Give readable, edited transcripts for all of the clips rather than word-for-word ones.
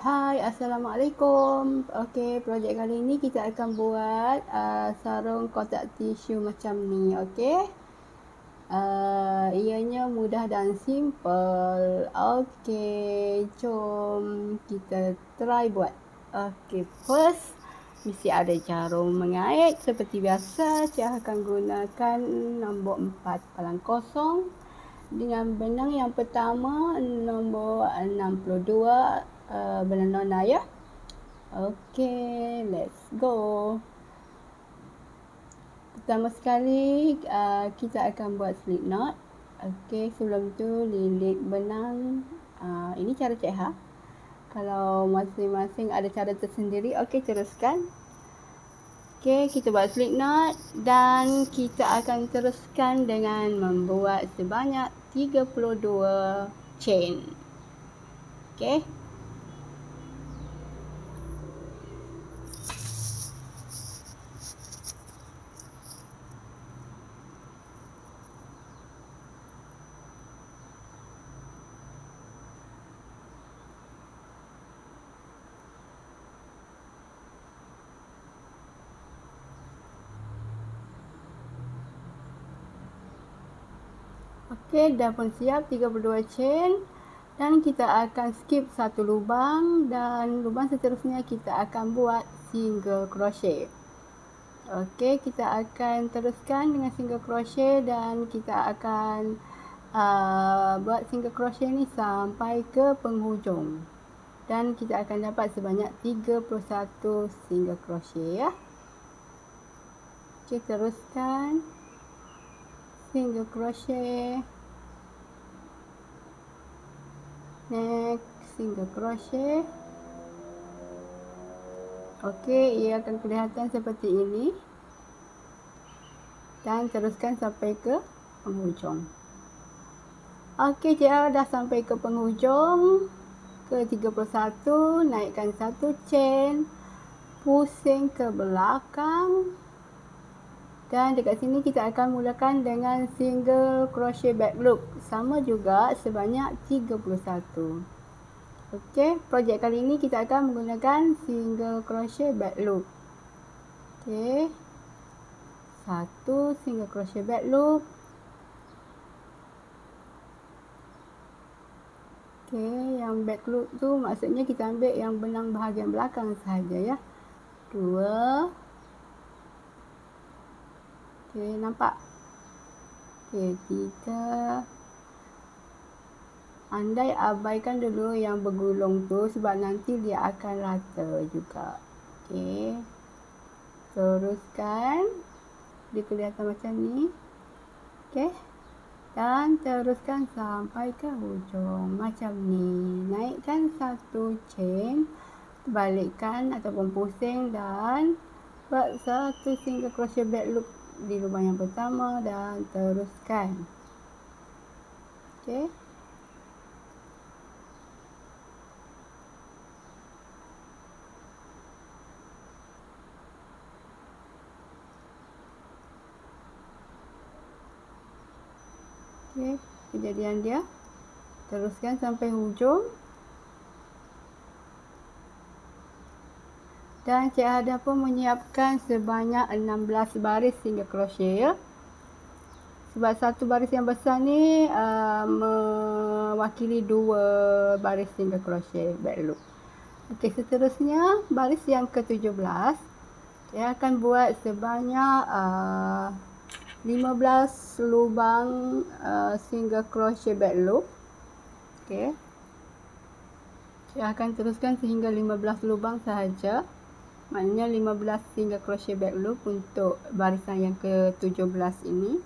Hai, Assalamualaikum. Okey, projek kali ni kita akan buat sarung kotak tisu macam ni, okey. Ianya mudah dan simple. Okey, jom kita try buat. Okey, first mesti ada jarum mengait seperti biasa. Saya akan gunakan nombor 4 palang kosong dengan benang yang pertama nombor 62 benang nona ya. Okey, let's go. Pertama sekali kita akan buat slip knot. Okey, sebelum tu lilit benang. Ini cara Cik Ha. Kalau masing-masing ada cara tersendiri, okey teruskan. Okey, kita buat slip knot dan kita akan teruskan dengan membuat sebanyak 32 chain. Okey. Okey, dah pun siap 32 chain dan kita akan skip satu lubang dan lubang seterusnya kita akan buat single crochet. Okey, kita akan teruskan dengan single crochet dan kita akan buat single crochet ni sampai ke penghujung. Dan kita akan dapat sebanyak 31 single crochet ya. Okey, teruskan single crochet, next single crochet. Okey, ia akan kelihatan seperti ini dan teruskan sampai ke penghujung. Okey, Cik dah sampai ke penghujung ke 31, naikkan satu chain, pusing ke belakang. Dan dekat sini kita akan mulakan dengan single crochet back loop. Sama juga sebanyak 31. Okey, projek kali ini kita akan menggunakan single crochet back loop. Okey. Satu single crochet back loop. Okey, yang back loop tu maksudnya kita ambil yang benang bahagian belakang sahaja ya. 2. Okey, nampak? Okey, 3. Andai abaikan dulu yang bergulung tu sebab nanti dia akan rata juga. Okey. Teruskan. Dia kelihatan macam ni. Okey. Dan teruskan sampai ke hujung macam ni. Naikkan satu chain, balikkan ataupun pusing dan buat satu single crochet back loop di lubang yang pertama dan teruskan. Okey. Okey, kejadian dia. Teruskan sampai hujung. Dan Cik Hada pun menyiapkan sebanyak 16 baris single crochet ya. Sebab satu baris yang besar ni mewakili 2 baris single crochet back loop. Okey, seterusnya baris yang ke-17 saya akan buat sebanyak 15 lubang single crochet back loop. Okey. Saya akan teruskan sehingga 15 lubang sahaja. Maknanya 15 single crochet back loop untuk barisan yang ke-17 ini.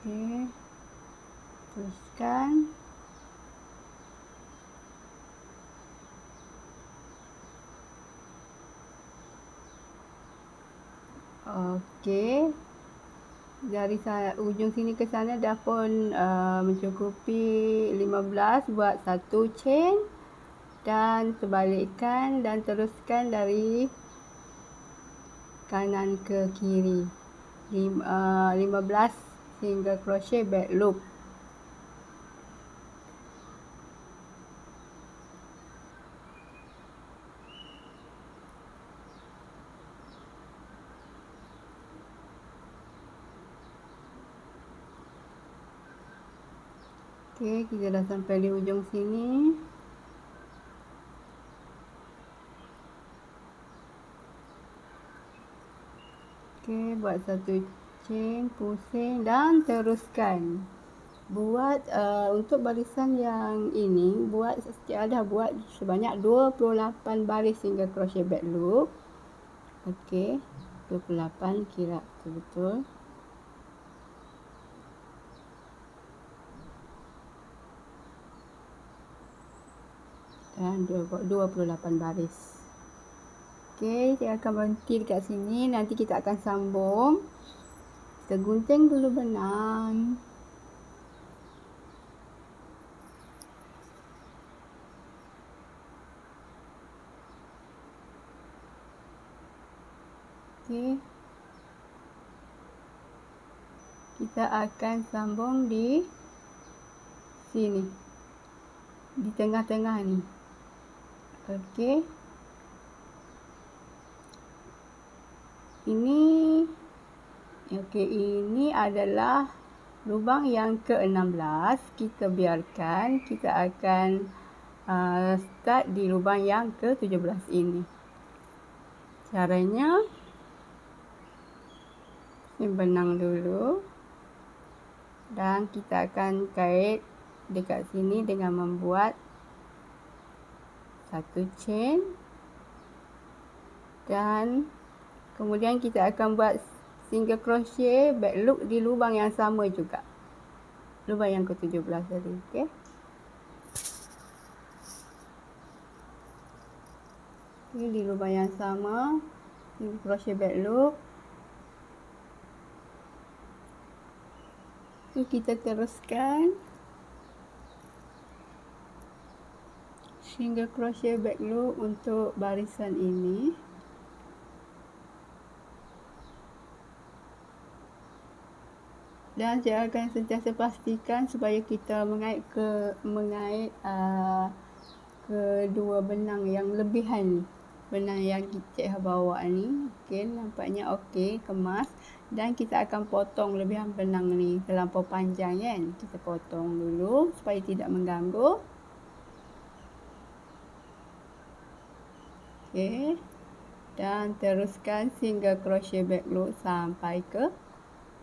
Okey. Teruskan. Okey. Dari ujung sini ke sana dah pun mencukupi 15, buat satu chain dan sebalikkan dan teruskan dari kanan ke kiri. 15 single crochet back loop. Okey, kita dah sampai di ujung sini. Okey, buat satu chain, pusing dan teruskan. Buat untuk barisan yang ini, buat sebanyak 28 baris single crochet back loop. Okey, 28 kira betul-betul. Dan 28 baris. Okey, saya akan berhenti dekat sini. Nanti kita akan sambung. Kita gunting dulu benang. Okey. Kita akan sambung di sini. Di tengah-tengah ni. Okey. Ini adalah lubang yang ke-16. Kita biarkan. Kita akan start di lubang yang ke-17 ini. Caranya, benang dulu. Dan kita akan kait dekat sini dengan membuat satu chain. Dan kemudian kita akan buat single crochet back loop di lubang yang sama juga. Lubang yang ke-17 tadi, okey. Okey, di lubang yang sama, single crochet back loop. So, kita teruskan single crochet back loop untuk barisan ini. Dan saya akan sentiasa pastikan supaya kita mengait kedua benang yang lebihan ni. Benang yang kita bawa ni. Okey, nampaknya okey, kemas. Dan kita akan potong lebihan benang ni terlampau panjang kan. Kita potong dulu supaya tidak mengganggu. Okey. Dan teruskan single crochet back loop sampai ke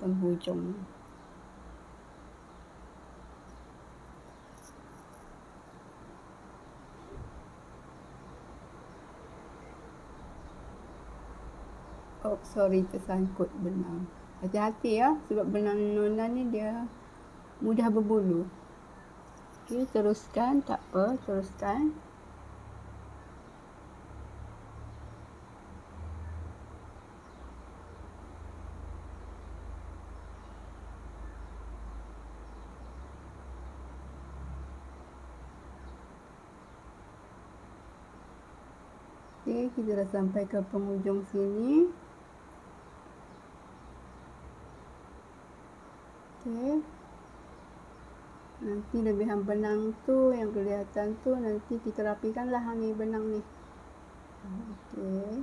penghujung. Oh, sorry, tersangkut benang. Hati-hati ya, sebab benang nona ni dia mudah berbulu. Okey, teruskan, tak apa, teruskan. Okey, kita dah sampai ke penghujung sini. Okey. Nanti lebihan benang tu yang kelihatan tu nanti kita rapikanlah ni benang ni. Okey.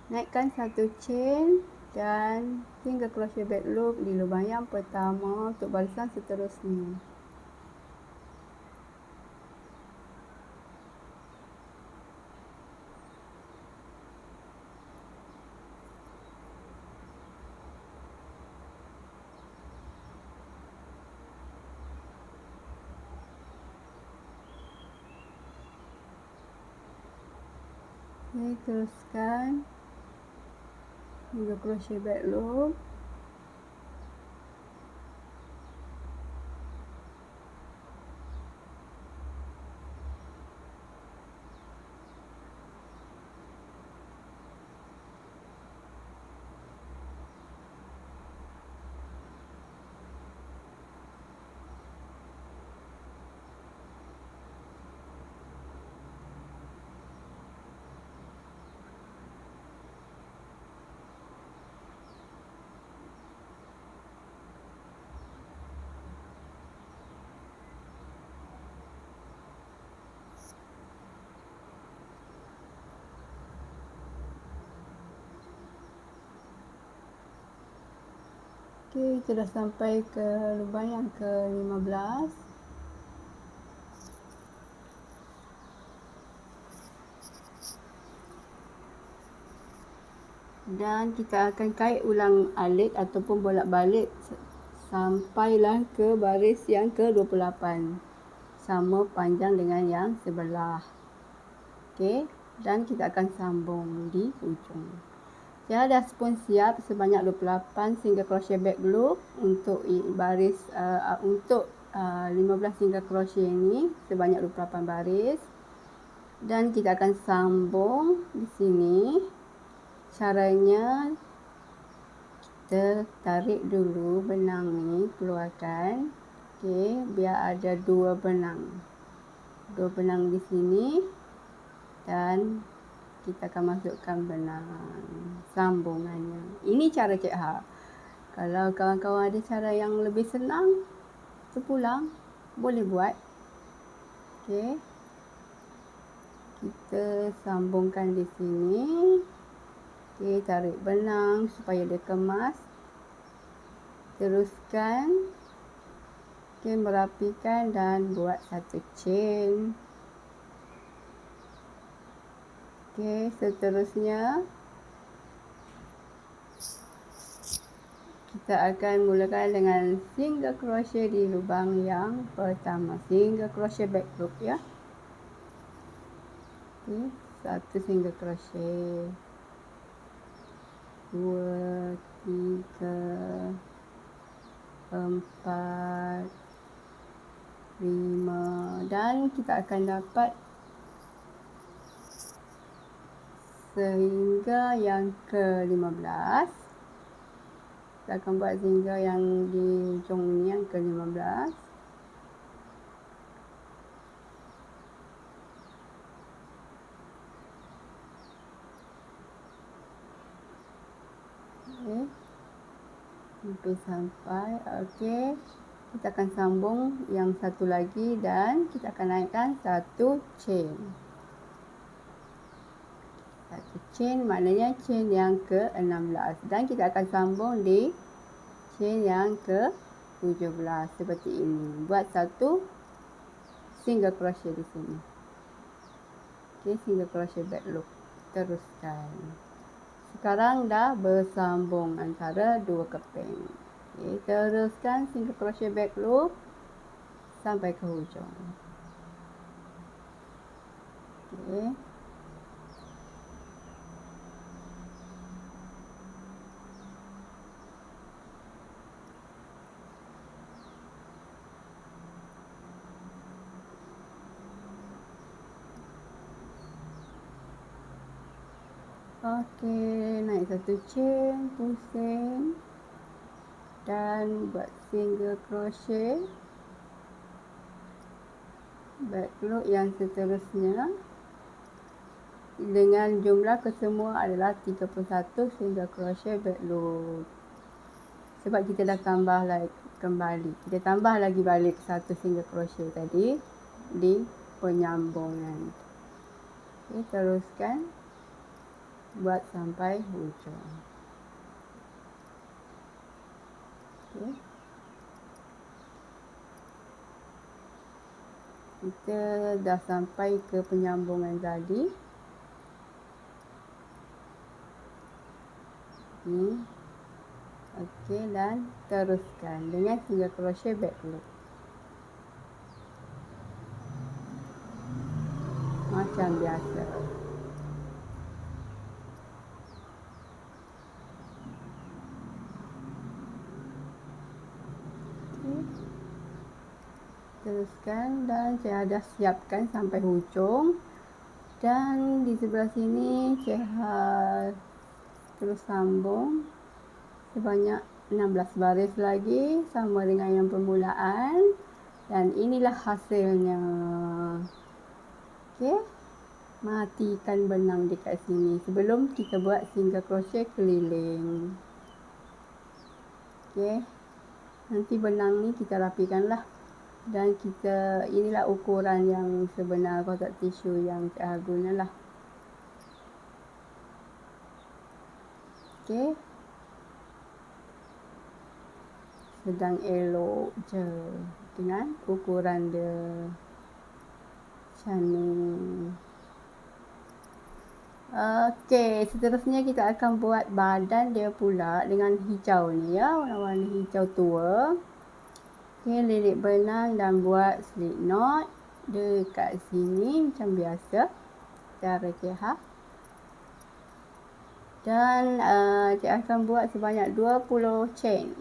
Naikkan satu chain dan single crochet back loop di lubang yang pertama untuk barisan seterusnya. Okey, teruskan single crochet back loop. Okey, kita dah sampai ke lubang yang ke-15. Dan kita akan kait ulang alik ataupun bolak-balik sampailah ke baris yang ke-28. Sama panjang dengan yang sebelah. Okey, dan kita akan sambung di ujung. Saya dah pun siap sebanyak 28 single crochet back loop untuk baris untuk 15 single crochet ini sebanyak 28 baris. Dan kita akan sambung di sini. Caranya kita tarik dulu benang ni, keluarkan. Okey, biar ada dua benang. Dua benang di sini dan kita akan masukkan benang sambungannya. Ini cara Cik Ha. Kalau kawan-kawan ada cara yang lebih senang, terpulang, boleh buat. Okey. Kita sambungkan di sini. Okey, tarik benang supaya dia kemas. Teruskan. Okey, merapikan dan buat satu chain. Okey, seterusnya kita akan mulakan dengan single crochet di lubang yang pertama. Single crochet back loop ya. Okey, satu single crochet. 2, 3, 4, 5 dan kita akan dapat sehingga yang ke-15. Kita akan buat sehingga yang di ujung ni yang ke-15. Okey. Sampai. Okey. Kita akan sambung yang satu lagi dan kita akan naikkan satu chain. Satu chain maknanya chain yang ke-16 dan kita akan sambung di chain yang ke-17 seperti ini. Buat satu single crochet di sini. Okey, single crochet back loop. Teruskan. Sekarang dah bersambung antara dua keping. Okey, teruskan single crochet back loop sampai ke hujung. Okey. Okey, naik satu chain, pusing dan buat single crochet back loop yang seterusnya dengan jumlah kesemua adalah 31 single crochet back loop. Sebab kita dah tambah lagi kembali. Kita tambah lagi balik satu single crochet tadi di penyambungan. Okey, teruskan buat sampai hujung. Okey. Kita dah sampai ke penyambungan tadi. Ni. Okey, dan teruskan dengan single crochet back loop. Macam biasa. Teruskan dan saya dah siapkan sampai hujung dan di sebelah sini saya terus sambung sebanyak 16 baris lagi sama dengan yang permulaan dan inilah hasilnya. Okey, matikan benang dekat sini sebelum kita buat single crochet keliling. Okey, nanti benang ni kita rapikanlah. Dan kita, inilah ukuran yang sebenar kotak tisu yang saya gunalah. Okey. sedang elok je dengan ukuran dia macam ni. Okey, seterusnya kita akan buat badan dia pula dengan hijau ni ya, warna-warna hijau tua. Okey, lilit benang dan buat slip knot dekat sini macam biasa cara Cik. Dan Cik akan buat sebanyak 20 chain.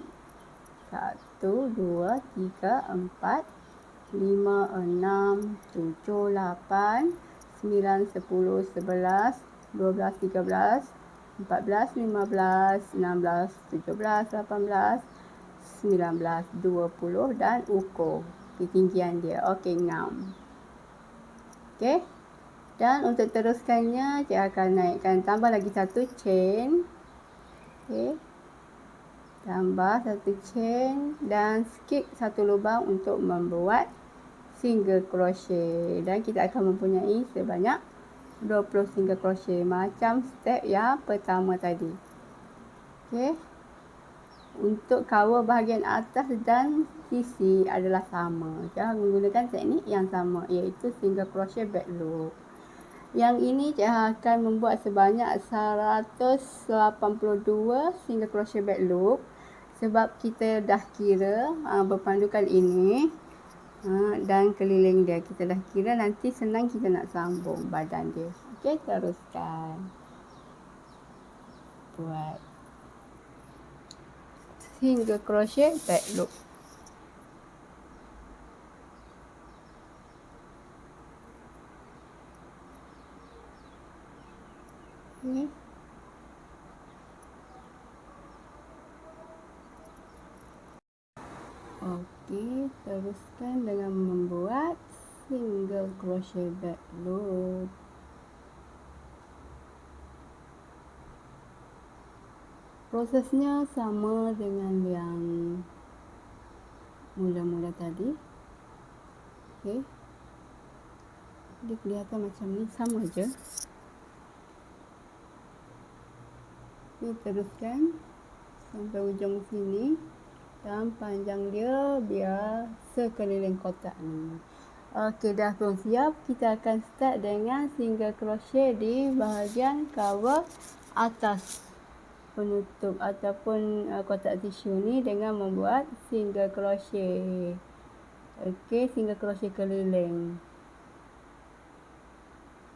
1, 2, 3, 4, 5, 6, 7, 8, 9, 10, 11, 12, 13, 14, 15, 16, 17, 18, 19, 20 dan ukur ketinggian dia. Okey, 6. Okey. Dan untuk teruskannya, Cik akan naikkan tambah lagi satu chain. Okey. Tambah satu chain dan skip satu lubang untuk membuat single crochet. Dan kita akan mempunyai sebanyak 20 single crochet macam step yang pertama tadi. Okey. Untuk cover bahagian atas dan sisi adalah sama. Jangan menggunakan teknik yang sama, iaitu single crochet back loop. Yang ini Cik akan membuat sebanyak 182 single crochet back loop sebab kita dah kira berpandukan ini dan keliling dia. Kita dah kira, nanti senang kita nak sambung badan dia. Okey, teruskan. Buat single crochet back loop. Okay. Okey, teruskan dengan membuat single crochet back loop. Prosesnya sama dengan yang mula-mula tadi. Okey. Dia kelihatan macam ni, sama je. Okey, teruskan sampai ujung sini dan panjang dia biar sekeliling kotak ni. Okey, dah pun siap. Kita akan start dengan single crochet di bahagian cover atas penutup ataupun kotak tisu ni dengan membuat single crochet. Okey, single crochet keliling.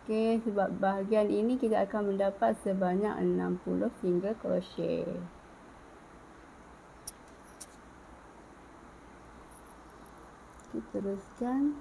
Okey, sebab bahagian ini kita akan mendapat sebanyak 60 single crochet. Kita teruskan.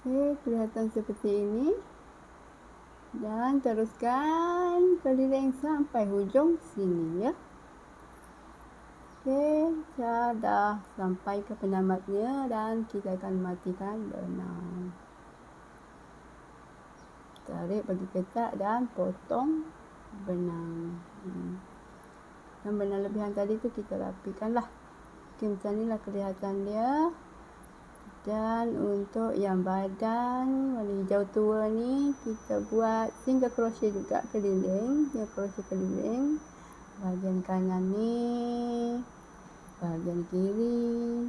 Okey, kelihatan seperti ini. Dan teruskan keliling sampai hujung sini ya. Okey, dah sampai ke penamatnya dan kita akan matikan benang. Tarik bagi ketat dan potong benang. Dan benang lebihan tadi tu kita rapikan lah. Okey, macam ni lah kelihatan dia. Dan untuk yang badan warna hijau tua ni, kita buat single crochet juga keliling. Single crochet keliling bahagian kanan ni, bahagian kiri.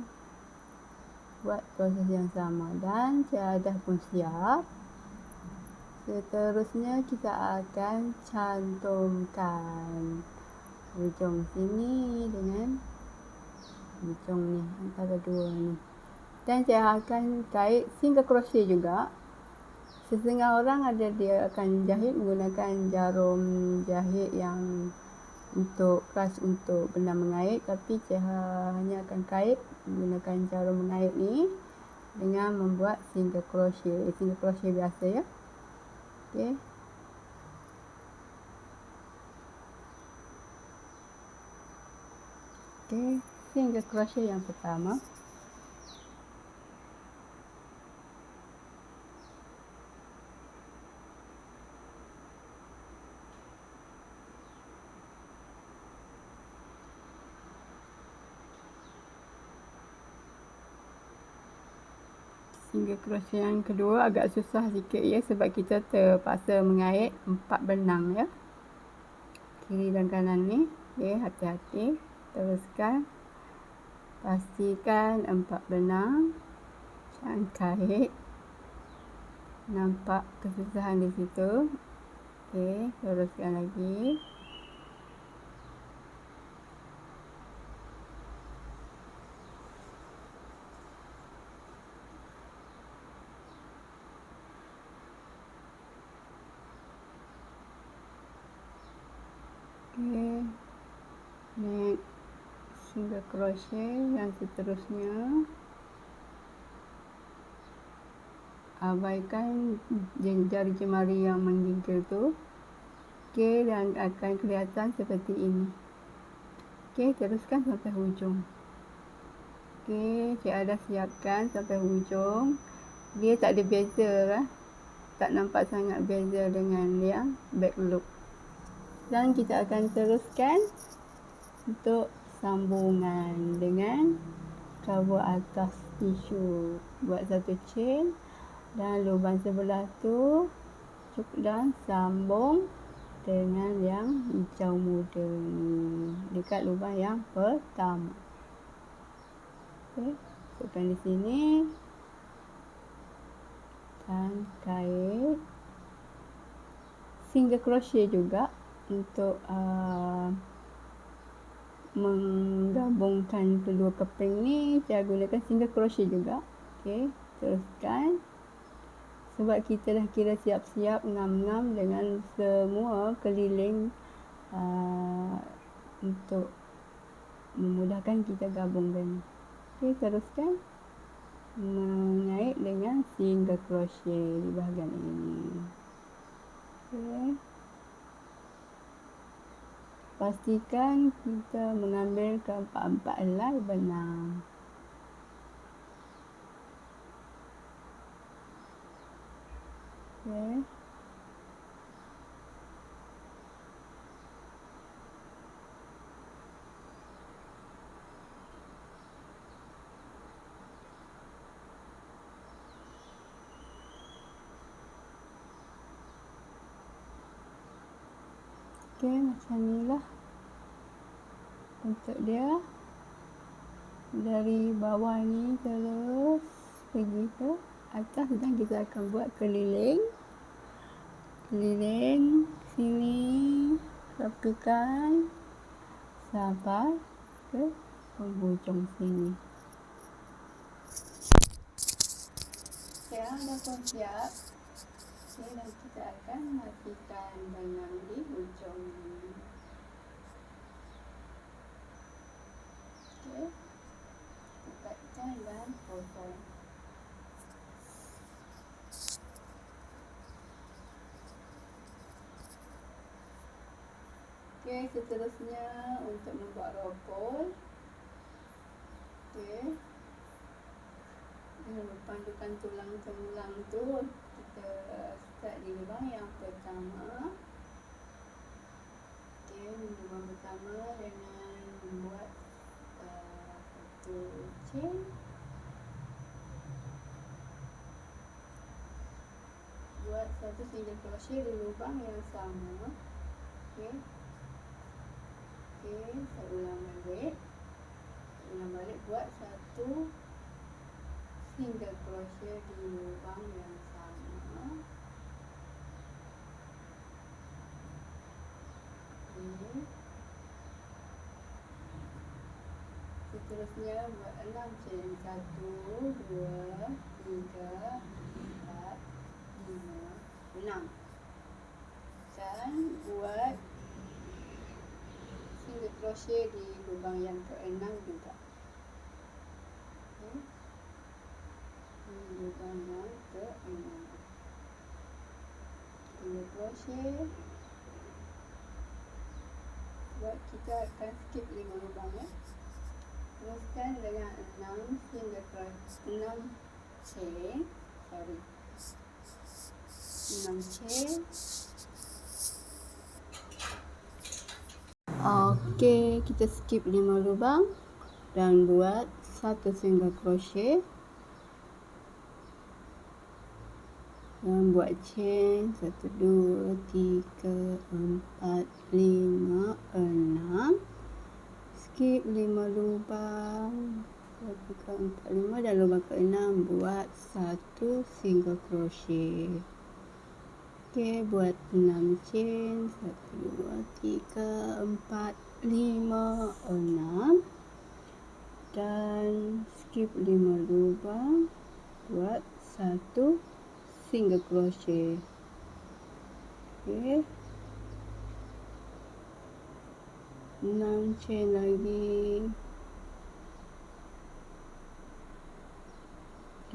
Buat proses yang sama dan dah pun siap. Seterusnya kita akan cantumkan ujung sini dengan ujung ni, antara dua ni. Dan saya akan kait single crochet juga. Setengah orang ada dia akan jahit menggunakan jarum jahit yang untuk keras untuk benang mengait, tapi saya hanya akan kait menggunakan jarum mengait ni dengan membuat single crochet biasa ya. Okey. Okey, single crochet yang pertama. single crochet yang kedua agak susah sikit ya, sebab kita terpaksa mengait 4 benang ya, kiri dan kanan ni. Okey, hati-hati, teruskan, pastikan 4 benang, jangan kait. Nampak kesusahan di situ. Okey, teruskan lagi. Okey, next single crochet yang seterusnya. Abaikan jari jemari yang menggigil tu. Okey, dan akan kelihatan seperti ini. Okey, teruskan sampai hujung. Okey, Cik Ada siapkan sampai hujung. Dia tak ada beza lah. Tak nampak sangat beza dengan yang back loop. Dan kita akan teruskan untuk sambungan dengan cover atas tisu. Buat satu chain dan lubang sebelah tu cukup dan sambung dengan yang hijau muda ni dekat lubang yang pertama. Okey, masukkan di sini dan kait. Single crochet juga untuk menggabungkan kedua keping ni, saya gunakan single crochet juga. Okey, teruskan. Sebab kita dah kira siap-siap ngam-ngam dengan semua keliling untuk memudahkan kita gabungkan. Okey, teruskan mengait dengan single crochet di bahagian ini. Okey, pastikan kita mengambil keempat-empat helai benang. Okey, okey, macam ni lah untuk dia. Dari bawah ni terus pergi ke atas dan kita akan buat keliling sini, rapikan sampai ke penghujung sini. Sekarang dah pun siap. Okey, dan kita akan rapikan benang di hujung ini. Okey, rapatkan dan potong. Okey, seterusnya untuk membuat ropol. Okey, pandukan tulang-tulang tu kita start di lubang yang pertama. Okey, lubang pertama dengan membuat satu chain. Buat satu single crochet di lubang yang sama. Okey. Okey, saya ulang balik buat satu single crochet di lubang yang sama. Okey. Seterusnya buat 6 chain. 1, 2, 3, 4, 5, 6. Dan buat single crochet di lubang yang ke-6 juga. Okay. Lubang yang ke-6. Single crochet. Buat kita akan skip 5 lubang ya. Teruskan dengan 6 single crochet, 6 chain. 6 chain. Okey, kita skip 5 lubang dan buat satu single crochet. Dan buat chain 1, 2, 3, 4, 5, 6. Skip 5 lubang. 1, 2, 3, 4, 5 dan lubang ke-6 buat 1 single crochet. Okey, buat 6 chain. 1, 2, 3, 4, 5, 6 dan skip 5 lubang buat 1 single crochet. Okey, 6 chain lagi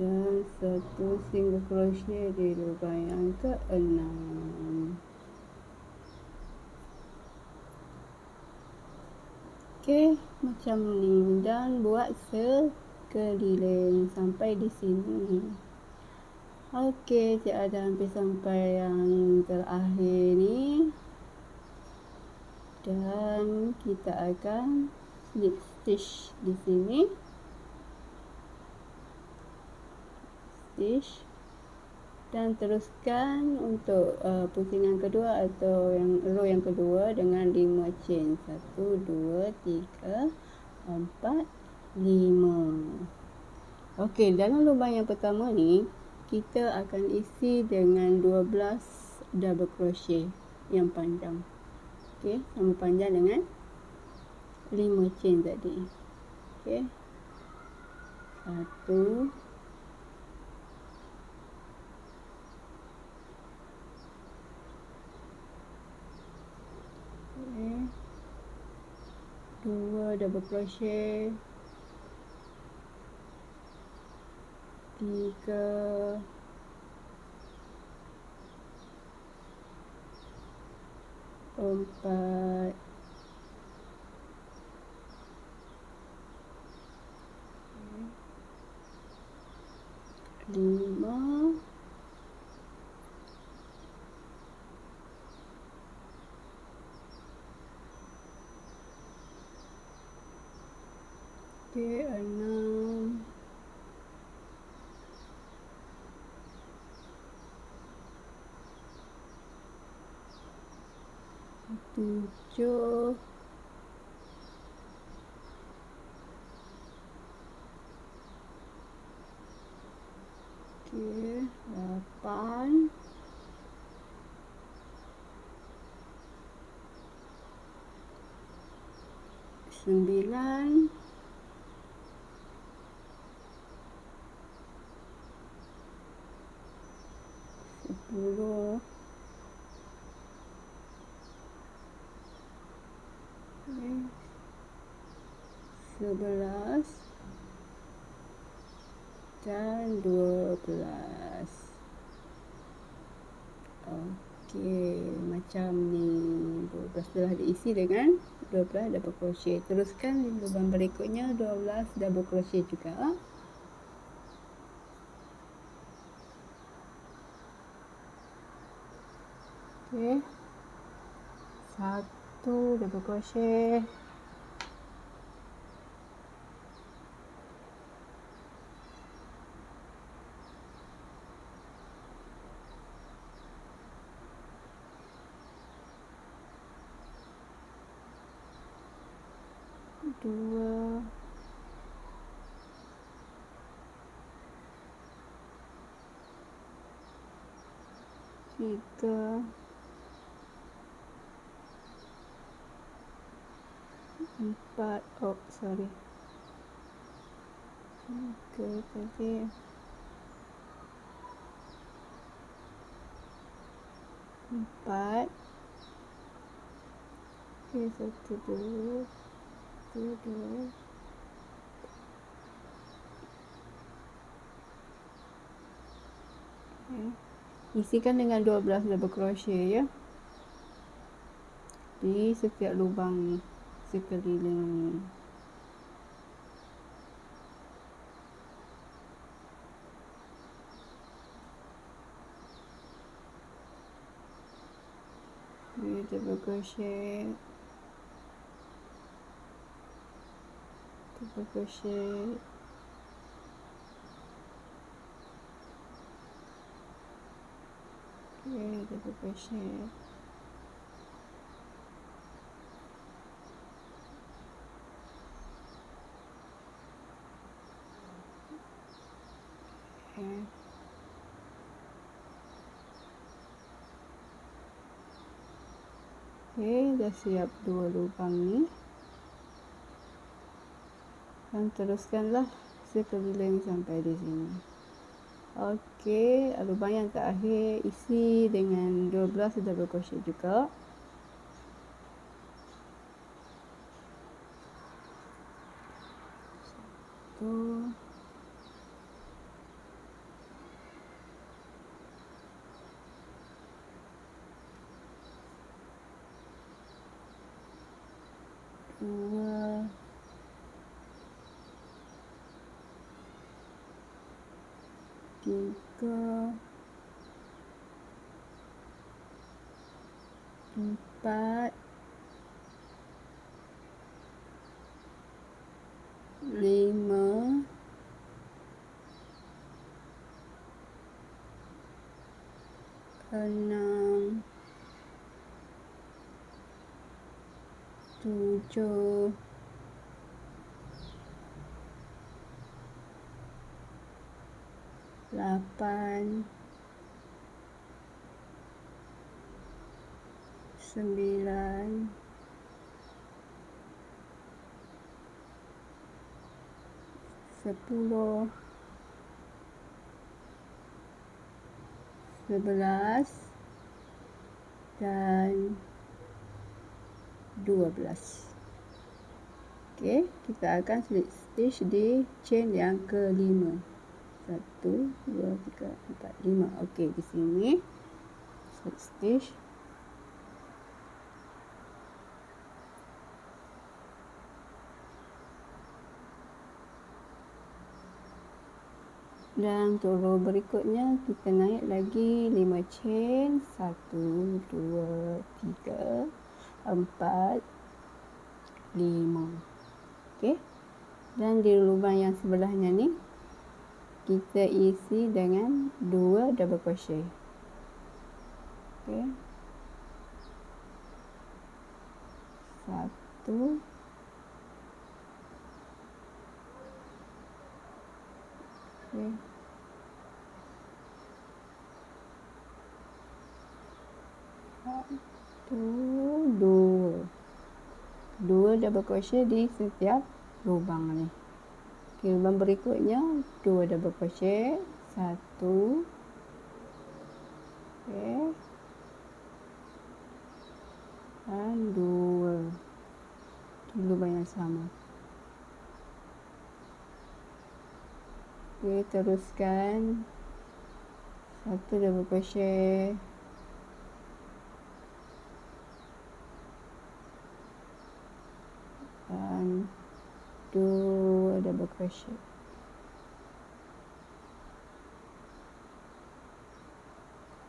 dan 1 single crochet di lubang yang ke-6. Okey, macam ni, dan buat sekeliling sampai di sini. Okey, Cik Ada hampir sampai yang terakhir ni. Dan kita akan slip stitch di sini. Stitch. Dan teruskan untuk pusingan kedua atau yang row yang kedua dengan 5 chain. 1, 2, 3, 4, 5. Okey, dalam lubang yang pertama ni kita akan isi dengan 12 double crochet yang panjang. Okey, sama panjang dengan 5 chain tadi. Okey. 1, 2 double crochet, 3, 4, 5, 6, 7, 8, 9, 10, 11 dan 12. Okey, macam ni. 12 telah diisi dengan 12 double crochet. Teruskan di lubang berikutnya 12 double crochet juga. Okey. 1 double crochet. 2, 3, 4, oh sorry, 3 tadi, 4, okey, 1 dulu, 2, isikan dengan 12 double crochet ya di setiap lubang ni, sekeliling ni. Ni double crochet, double crochet, double crochet. Dah siap 2 lubang ni. Dan teruskanlah sekeliling sampai di sini. Okey, lubang yang terakhir isi dengan 12 double crochet juga. Satu, dua, tiga, 4, 5, 6, 7, 8, 9, 10, 11 dan 12. Okey, kita akan slip stitch di chain yang kelima. 1, 2, 3, 4, 5. Okey, di sini slip stitch. Dan untuk row berikutnya kita naik lagi 5 chain. 1, 2, 3, 4, 5. Okey. Dan di lubang yang sebelahnya ni kita isi dengan 2 double crochet. Okey. 1, 2 double crochet di setiap lubang ni. Okay, lubang berikutnya 2 double crochet, 1, okay, dan 2 di lubang yang sama. Okay, teruskan 1 double crochet, dan 2 double crochet.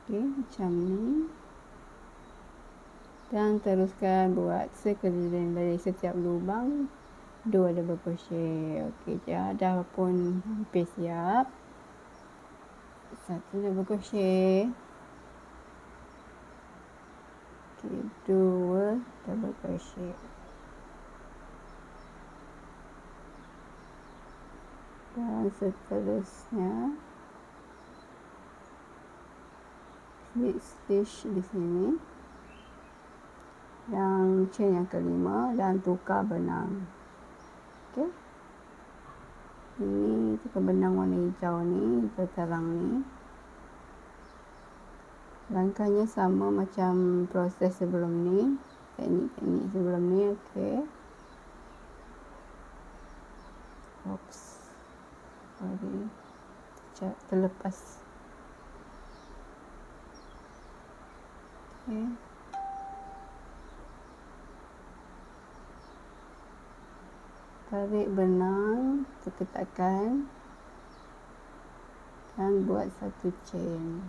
Okay, macam ni. Dan teruskan buat sekeliling dari setiap lubang 2 double crochet. Okey, dah pun hampir siap. 1 double crochet. Okey, 2 double crochet. Dan seterusnya slip stitch di sini yang chain yang kelima dan tukar benang. Okey, ini tukar benang warna hijau ni, hijau terang ni. Langkahnya sama macam proses sebelum ni, teknik-teknik sebelum ni. Okey, oops, sorry, terlepas. Okey, tarik benang, tekan dan buat satu chain.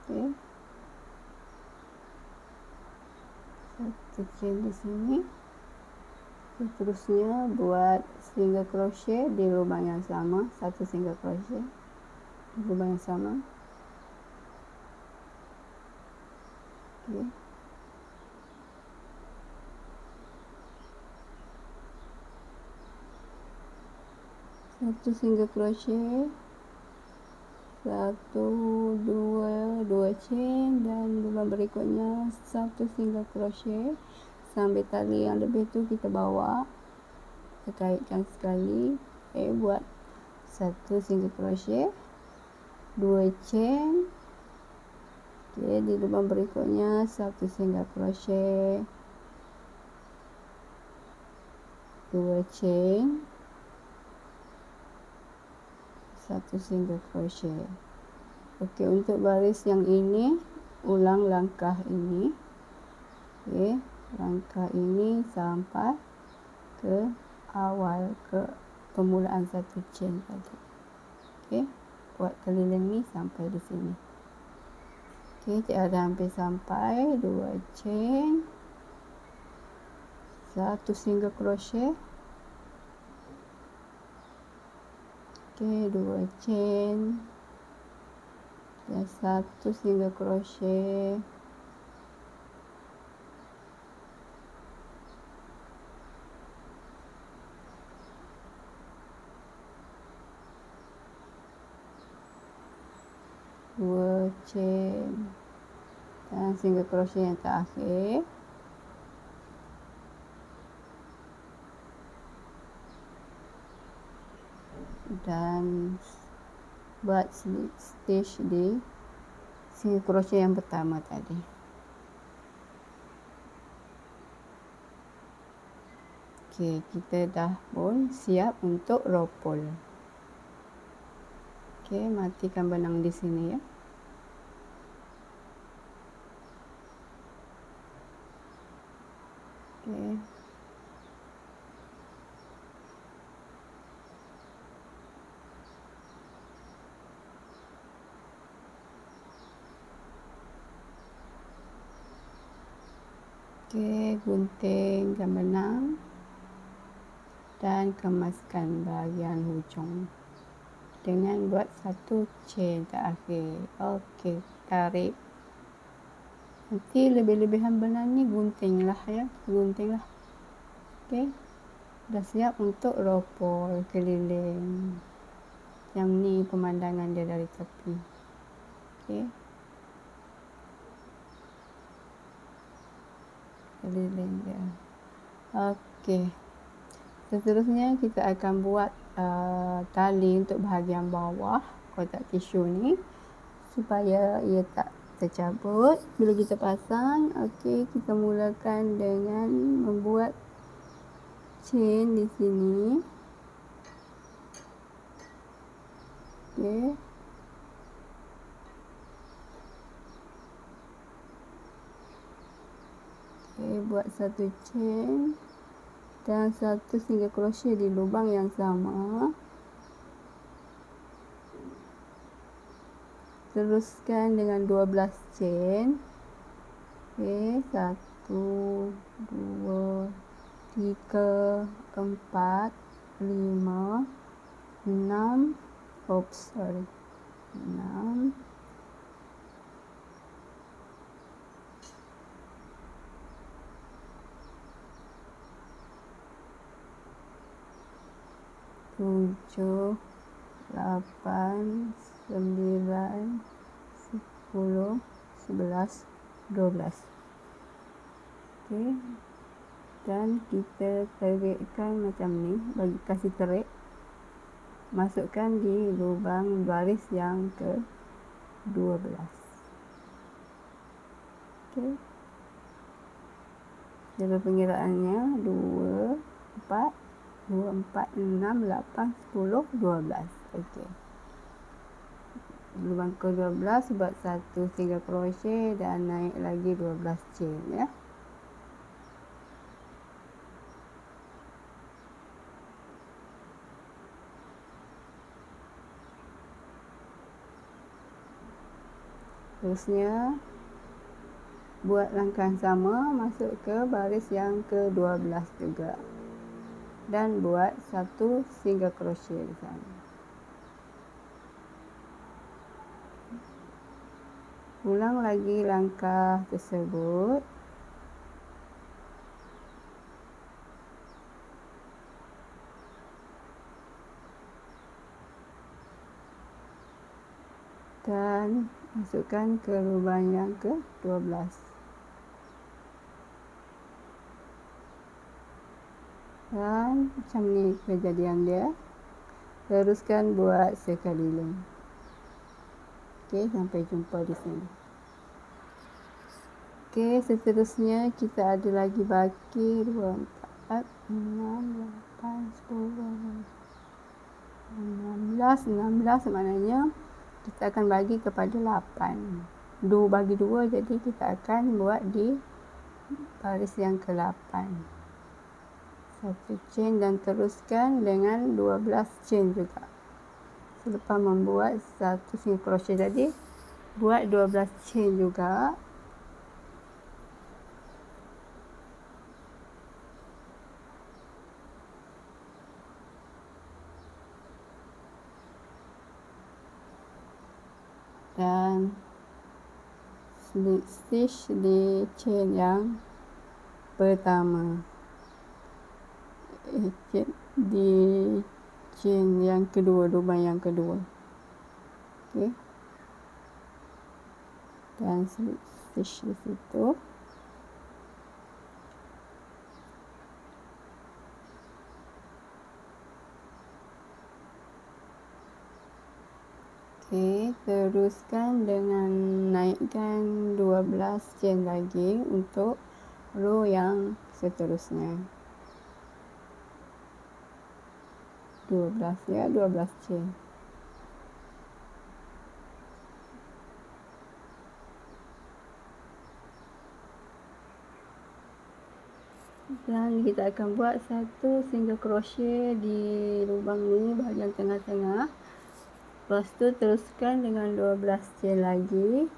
Okey, satu chain di sini. Seterusnya buat single crochet di lubang yang sama, 1 single crochet. lubang yang sama. Okey. Satu single crochet, satu, dua chain, dan lubang berikutnya satu single crochet sampai tali yang lebih tu kita bawa, kita kaitkan sekali. Buat satu single crochet, dua chain. Di lubang berikutnya satu single crochet, dua chain, satu single crochet. Okey, untuk baris yang ini ulang langkah ini. Langkah ini sampai ke awal, ke permulaan satu chain tadi. Buat keliling ni sampai di sini. Cikgu dah hampir sampai. Dua chain, satu single crochet, dua chain dan satu single crochet, dua chain dan single crochet yang terakhir. Dan buat slip stitch di single crochet yang pertama tadi. Okey, kita dah pun siap untuk ropol. Okey, matikan benang di sini ya. Okey. Okey, guntingkan benang dan kemaskan bahagian hujung dengan buat satu chain terakhir. Okey, tarik. Nanti lebih-lebihan benang ni guntinglah ya, guntinglah. Okey, dah siap untuk ropol keliling. Yang ni pemandangan dia dari tepi. Okey, keliling dia. Okey, seterusnya kita akan buat tali untuk bahagian bawah kotak tisu ni supaya ia tak tercabut bila kita pasang. Okey, kita mulakan dengan membuat chain di sini. Okey, buat satu chain dan satu single crochet di lubang yang sama. Teruskan dengan 12 chain. Okey, 1, 2, 3, 4, 5, 6. 6. 7, 8, 9, 10, 11, 12. Okey. Dan kita terikkan macam ni, bagi kasih terik. Masukkan di lubang baris yang ke-12. Okey. Cara pengiraannya 2, 4, 6, 8, 10, 12. Okey. Lubang ke-12 buat satu single crochet dan naik lagi 12 chain ya. Terusnya buat langkah sama, masuk ke baris yang ke-12 juga. Dan buat satu single crochet di sana. Ulang lagi langkah tersebut. Dan masukkan ke lubang yang ke-12. Dan macam ni kejadian dia. Teruskan buat sekali lagi. Okey, sampai jumpa di sini. Okey, seterusnya kita ada lagi baki 2, 4, 6, 8, 10, 16 maknanya kita akan bagi kepada 8. 2 bagi 2, jadi kita akan buat di baris yang ke-8. 1 chain dan teruskan dengan 12 chain juga. Selepas membuat 1 single crochet tadi, buat 12 chain juga. Dan slip stitch di chain yang pertama, di chain yang kedua, lubang yang kedua. Okey, dan slip stitch di situ. Okey, teruskan dengan naikkan 12 chain lagi untuk row yang seterusnya. 12 ya, 12 chain. Dan kita akan buat 1 single crochet di lubang ni bahagian tengah-tengah. Lepas tu teruskan dengan 12 chain lagi.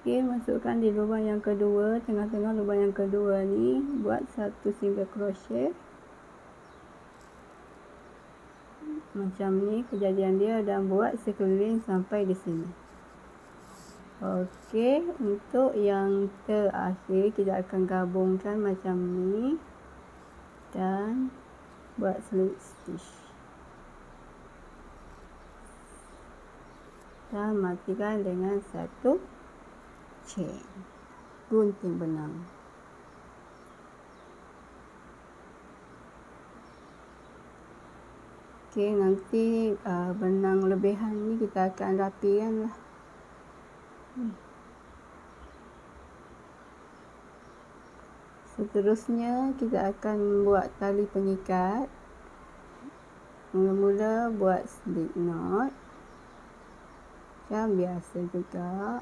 Okey, masukkan di lubang yang kedua, tengah-tengah lubang yang kedua ni, buat 1 single crochet. Macam ni kejadian dia, dan buat sekeliling sampai di sini. Okey, untuk yang terakhir kita akan gabungkan macam ni dan buat slip stitch. Dan matikan dengan 1 chain, gunting benang. Okey, nanti benang lebihan ni kita akan rapikan lah. Seterusnya kita akan buat tali pengikat. Mula-mula buat slip knot macam biasa juga.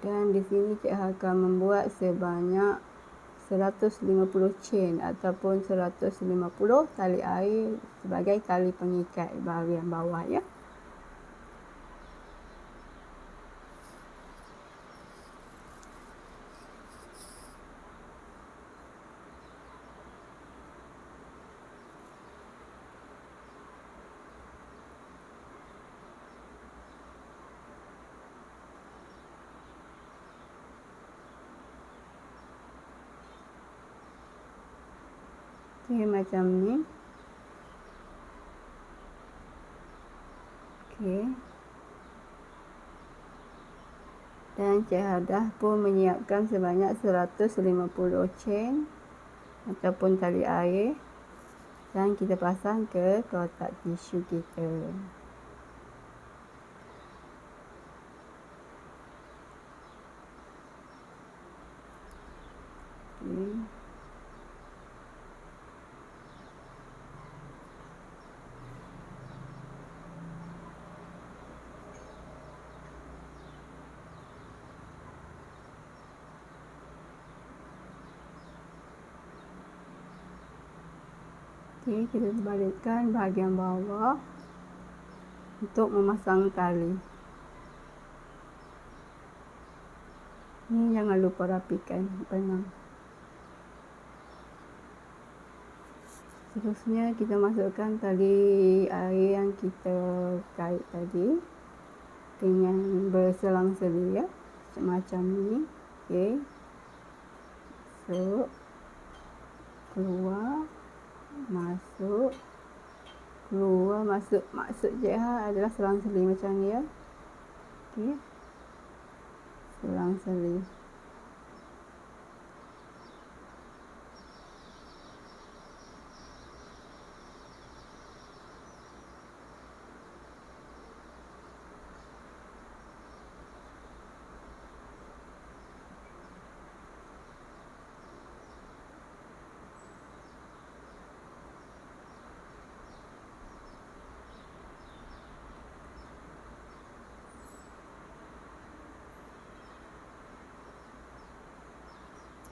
Dan di sini Cik akan membuat sebanyak 150 chain ataupun 150 tali air sebagai tali pengikat bahagian bawah ya. Okey, macam ni. Okey. Dan Cik Hadah pun menyiapkan sebanyak 150 chain ataupun tali air. Dan kita pasang ke kotak tisu kita. Okay. Okey, kita balikkan bahagian bawah untuk memasang tali. Ni jangan lupa rapikan benang. Seterusnya kita masukkan tali air yang kita kait tadi dengan berselang-seli, ya, macam ni. Okey, masuk, keluar, masuk, keluar, masuk. Maksud Cik Ha adalah selang-seli macam ni, ya. Okey, selang-seli.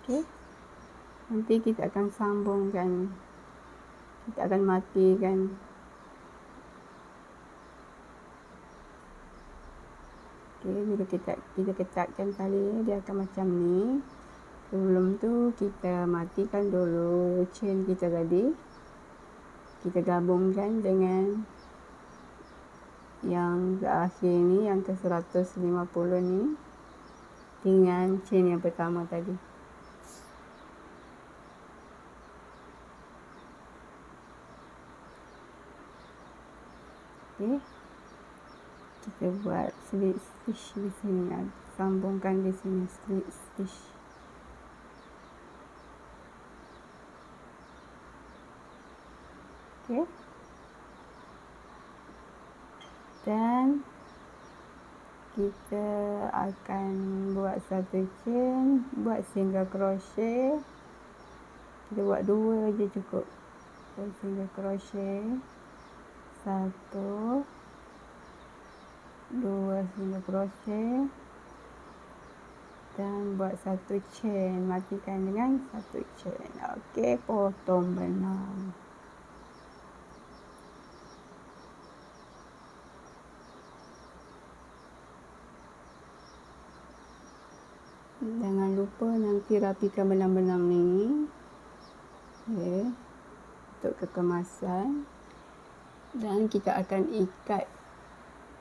Okey, nanti kita akan sambungkan, kita akan matikan. Okey, bila kita ketatkan tali ni, dia akan macam ni. Sebelum tu kita matikan dulu chain kita tadi. Kita gabungkan dengan yang terakhir ni, yang ke 150 ni, dengan chain yang pertama tadi. Okey, kita buat slip stitch di sini, sambungkan di sini slip stitch. Okey, dan kita akan buat satu chain, buat single crochet. Kita buat 2 je cukup. Single crochet, 1, 2 single crochet, dan buat satu chain, matikan dengan satu chain. Okey, potong benang. Jangan lupa nanti rapikan benang-benang ni. Okey, untuk kekemasan. Dan kita akan ikat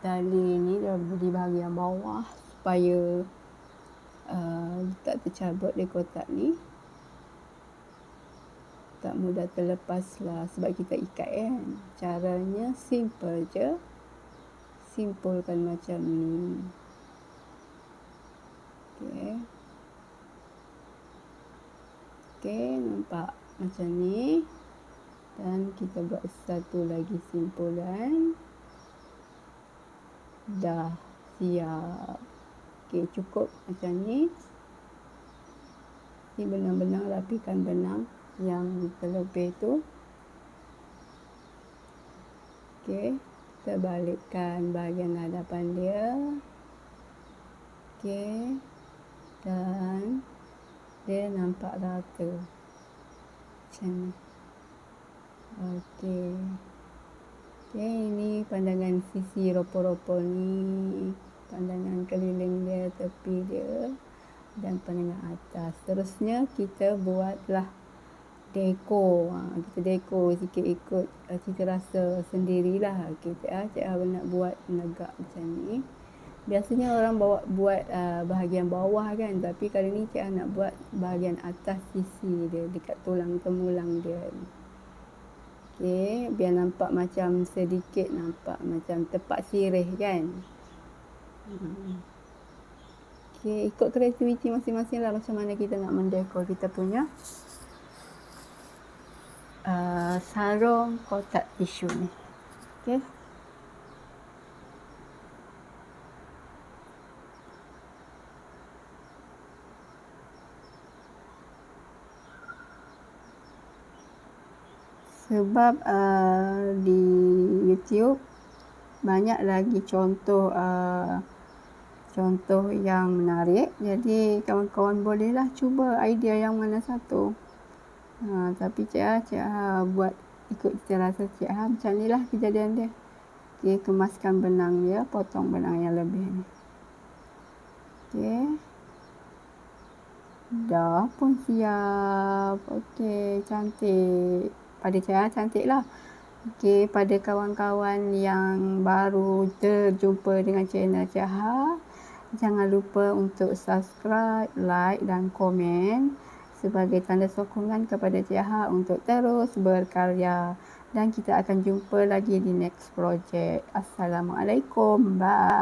tali ni di bahagian bawah supaya tak tercabut di kotak ni, tak mudah terlepas lah sebab kita ikat, kan. Caranya simple je, simpulkan macam ni. Okey, okey, nampak macam ni. Dan kita buat satu lagi simpulan. Dah siap. Okey, cukup macam ni. Ni benang-benang, rapikan benang yang terlebih tu. Okey, kita balikkan bahagian hadapan dia. Okey, dan dia nampak rata macam ni. Okey, ini pandangan sisi ropol-ropol ni, pandangan keliling dia, tepi dia, dan pandangan atas. Seterusnya kita buatlah dekor. Kita dekor sikit ikut cita rasa sendirilah. Cik Ha nak buat negak macam ni. Biasanya orang buat bahagian bawah, kan, tapi kali ni Cik Ha nak buat bahagian atas sisi dia, dekat tulang temulang dia. Okey, biar nampak macam sedikit, nampak macam tepat sirih, kan. Okey, ikut kreativiti masing-masing lah macam mana kita nak mendekor kita punya sarung kotak tisu ni. Okey. Sebab di YouTube banyak lagi contoh yang menarik, jadi kawan-kawan bolehlah cuba idea yang mana satu. Tapi Cik Ha buat ikut cita rasa Cik Ha. Macam ni lah kejadian dia. Okey, kemaskan benang dia, potong benang yang lebih ni. Okey, Dah pun siap. Okey, cantik. Pada Cik cantik lah. Okey, pada kawan-kawan yang baru terjumpa dengan channel Cik Ha, jangan lupa untuk subscribe, like dan komen sebagai tanda sokongan kepada Cik Ha untuk terus berkarya. Dan kita akan jumpa lagi di next project. Assalamualaikum. Bye.